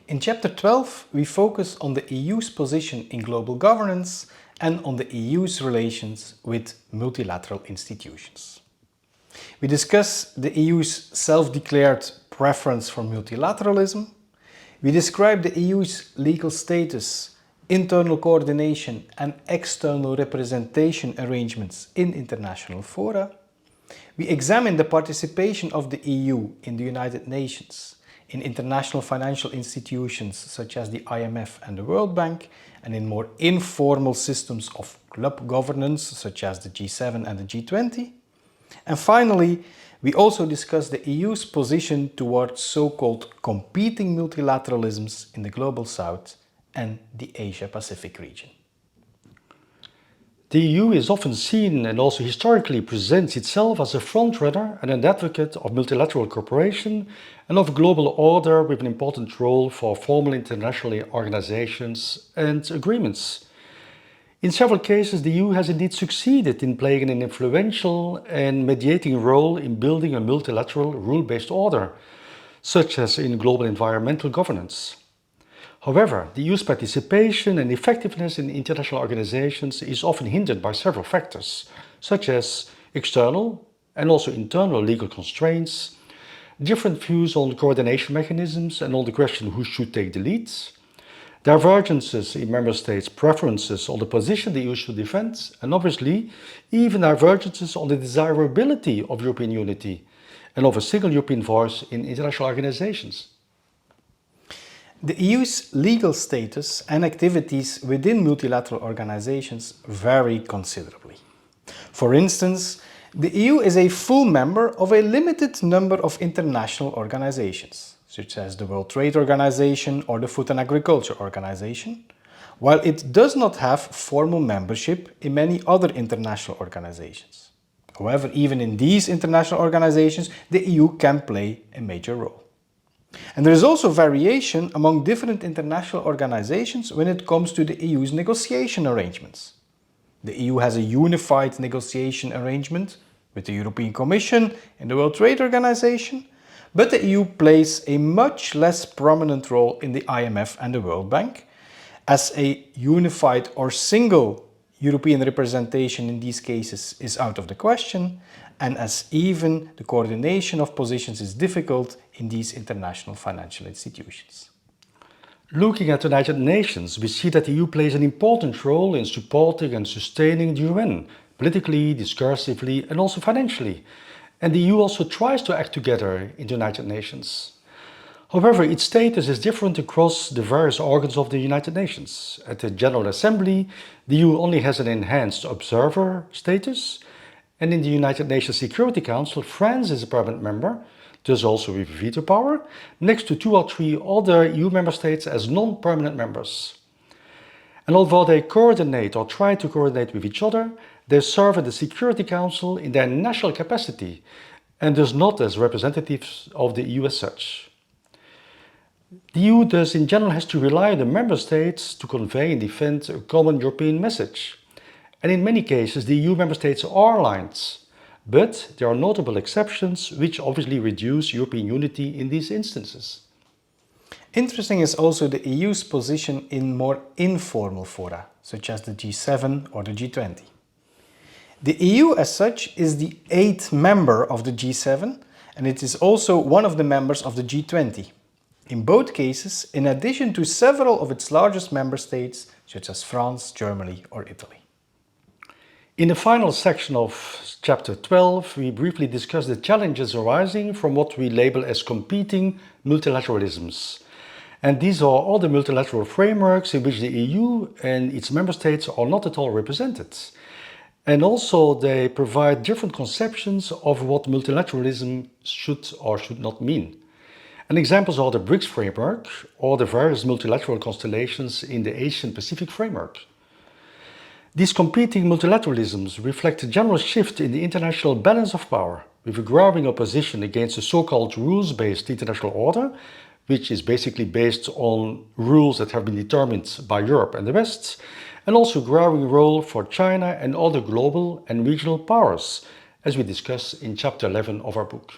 In Chapter 12, we focus on the EU's position in global governance and on the EU's relations with multilateral institutions. We discuss the EU's self-declared preference for multilateralism. We describe the EU's legal status, internal coordination and external representation arrangements in international fora. We examine the participation of the EU in the United Nations, in international financial institutions such as the IMF and the World Bank, and in more informal systems of club governance such as the G7 and the G20. And finally, we also discuss the EU's position towards so-called competing multilateralisms in the Global South and the Asia-Pacific region. The EU is often seen and also historically presents itself as a frontrunner and an advocate of multilateral cooperation and of global order with an important role for formal international organizations and agreements. In several cases, the EU has indeed succeeded in playing an influential and mediating role in building a multilateral rule-based order, such as in global environmental governance. However, the EU's participation and effectiveness in international organizations is often hindered by several factors, such as external and also internal legal constraints, different views on coordination mechanisms and on the question who should take the lead, divergences in member states' preferences on the position the EU should defend, and obviously even divergences on the desirability of European unity and of a single European voice in international organizations. The EU's legal status and activities within multilateral organizations vary considerably. For instance, the EU is a full member of a limited number of international organizations, such as the World Trade Organization or the Food and Agriculture Organization, while it does not have formal membership in many other international organizations. However, even in these international organizations, the EU can play a major role. And there is also variation among different international organizations when it comes to the EU's negotiation arrangements. The EU has a unified negotiation arrangement with the European Commission and the World Trade Organization, but the EU plays a much less prominent role in the IMF and the World Bank, as a unified or single European representation in these cases is out of the question, and as even the coordination of positions is difficult in these international financial institutions. Looking at the United Nations, we see that the EU plays an important role in supporting and sustaining the UN, politically, discursively and also financially. And the EU also tries to act together in the United Nations. However, its status is different across the various organs of the United Nations. At the General Assembly, the EU only has an enhanced observer status, and in the United Nations Security Council, France is a permanent member, thus also with veto power, next to 2 or 3 other EU member states as non-permanent members. And although they coordinate or try to coordinate with each other, they serve at the Security Council in their national capacity, and thus not as representatives of the EU as such. The EU thus in general has to rely on the member states to convey and defend a common European message. And in many cases the EU member states are aligned, but there are notable exceptions which obviously reduce European unity in these instances. Interesting is also the EU's position in more informal fora, such as the G7 or the G20. The EU as such is the 8th member of the G7, and it is also one of the members of the G20. In both cases, in addition to several of its largest member states, such as France, Germany or Italy. In the final section of Chapter 12, we briefly discuss the challenges arising from what we label as competing multilateralisms. And these are all the multilateral frameworks in which the EU and its member states are not at all represented. And also they provide different conceptions of what multilateralism should or should not mean. And examples are the BRICS framework or the various multilateral constellations in the Asian Pacific framework. These competing multilateralisms reflect a general shift in the international balance of power, with a growing opposition against the so-called rules-based international order, which is basically based on rules that have been determined by Europe and the West, and also a growing role for China and other global and regional powers, as we discuss in Chapter 11 of our book.